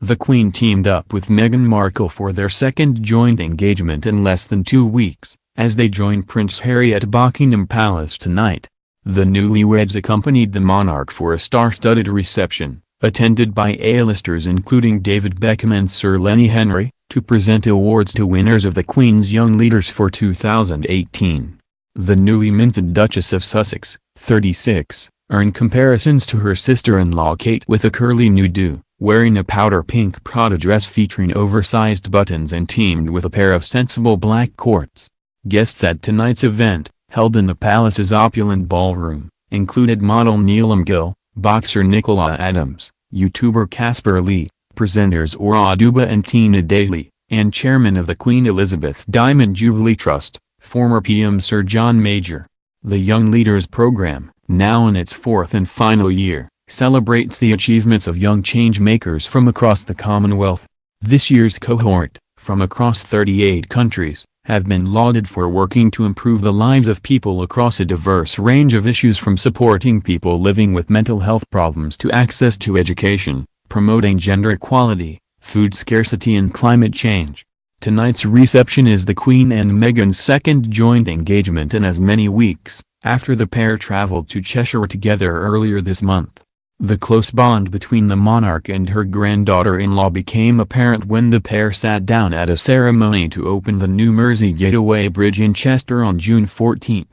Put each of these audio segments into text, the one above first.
The Queen teamed up with Meghan Markle for their second joint engagement in less than 2 weeks, as they join Prince Harry at Buckingham Palace tonight. The newlyweds accompanied the monarch for a star-studded reception, attended by A-listers including David Beckham and Sir Lenny Henry, to present awards to winners of the Queen's Young Leaders for 2018. The newly minted Duchess of Sussex, 36, earned comparisons to her sister-in-law Kate with a curly new-do, wearing a powder pink Prada dress featuring oversized buttons and teamed with a pair of sensible black cords. Guests at tonight's event, held in the palace's opulent ballroom, included model Neelam Gill, boxer Nicola Adams, YouTuber Casper Lee, presenters Aura Aduba and Tina Daly, and chairman of the Queen Elizabeth Diamond Jubilee Trust, former PM Sir John Major. The Young Leaders program, now in its fourth and final year, celebrates the achievements of young change-makers from across the Commonwealth. This year's cohort, from across 38 countries, have been lauded for working to improve the lives of people across a diverse range of issues, from supporting people living with mental health problems to access to education, promoting gender equality, food scarcity and climate change. Tonight's reception is the Queen and Meghan's second joint engagement in as many weeks, after the pair traveled to Cheshire together earlier this month. The close bond between the monarch and her granddaughter-in-law became apparent when the pair sat down at a ceremony to open the new Mersey Gateway Bridge in Chester on June 14.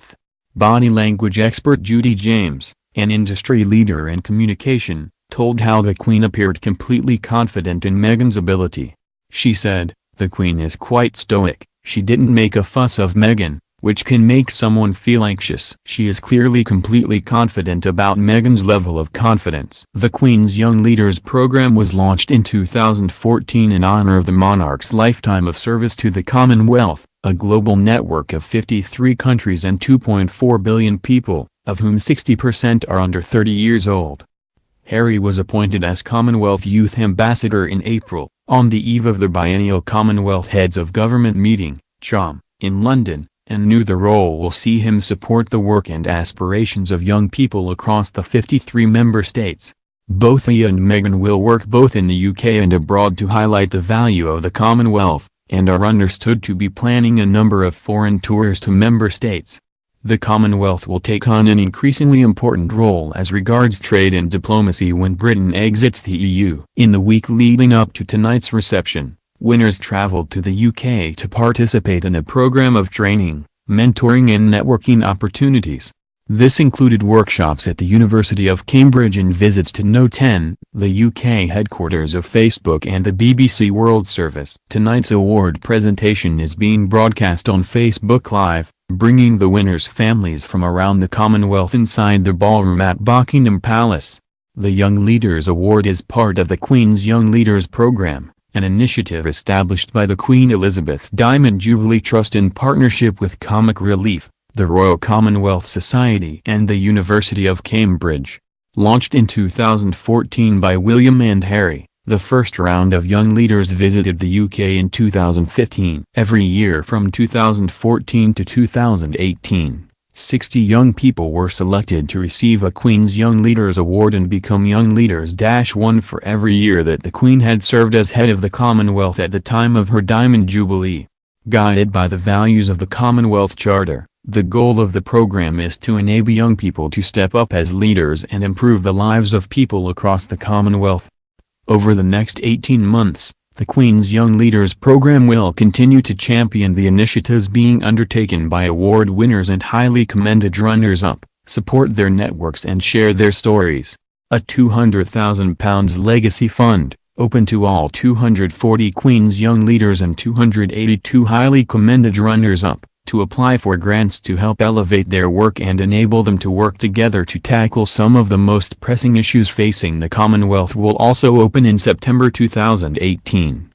Body language expert Judy James, an industry leader in communication, told how the Queen appeared completely confident in Meghan's ability. She said, "The Queen is quite stoic, she didn't make a fuss of Meghan, which can make someone feel anxious. She is clearly completely confident about Meghan's level of confidence." The Queen's Young Leaders program was launched in 2014 in honor of the monarch's lifetime of service to the Commonwealth, a global network of 53 countries and 2.4 billion people, of whom 60% are under 30 years old. Harry was appointed as Commonwealth Youth Ambassador in April, on the eve of the biennial Commonwealth Heads of Government meeting, CHOM, in London, and knew the role will see him support the work and aspirations of young people across the 53 member states. Both he and Meghan will work both in the UK and abroad to highlight the value of the Commonwealth, and are understood to be planning a number of foreign tours to member states. The Commonwealth will take on an increasingly important role as regards trade and diplomacy when Britain exits the EU. In the week leading up to tonight's reception, winners traveled to the UK to participate in a program of training, mentoring and networking opportunities. This included workshops at the University of Cambridge and visits to No 10, the UK headquarters of Facebook and the BBC World Service. Tonight's award presentation is being broadcast on Facebook Live, bringing the winners' families from around the Commonwealth inside the ballroom at Buckingham Palace. The Young Leaders Award is part of the Queen's Young Leaders program, an initiative established by the Queen Elizabeth Diamond Jubilee Trust in partnership with Comic Relief, the Royal Commonwealth Society and the University of Cambridge. Launched in 2014 by William and Harry, the first round of Young Leaders visited the UK in 2015. Every year from 2014 to 2018, 60 young people were selected to receive a Queen's Young Leaders Award and become Young Leaders-1 for every year that the Queen had served as head of the Commonwealth at the time of her Diamond Jubilee. Guided by the values of the Commonwealth Charter, the goal of the program is to enable young people to step up as leaders and improve the lives of people across the Commonwealth. Over the next 18 months, the Queen's Young Leaders program will continue to champion the initiatives being undertaken by award winners and highly commended runners-up, support their networks and share their stories. A £200,000 legacy fund, open to all 240 Queen's Young Leaders and 282 highly commended runners-up, to apply for grants to help elevate their work and enable them to work together to tackle some of the most pressing issues facing the Commonwealth, will also open in September 2018.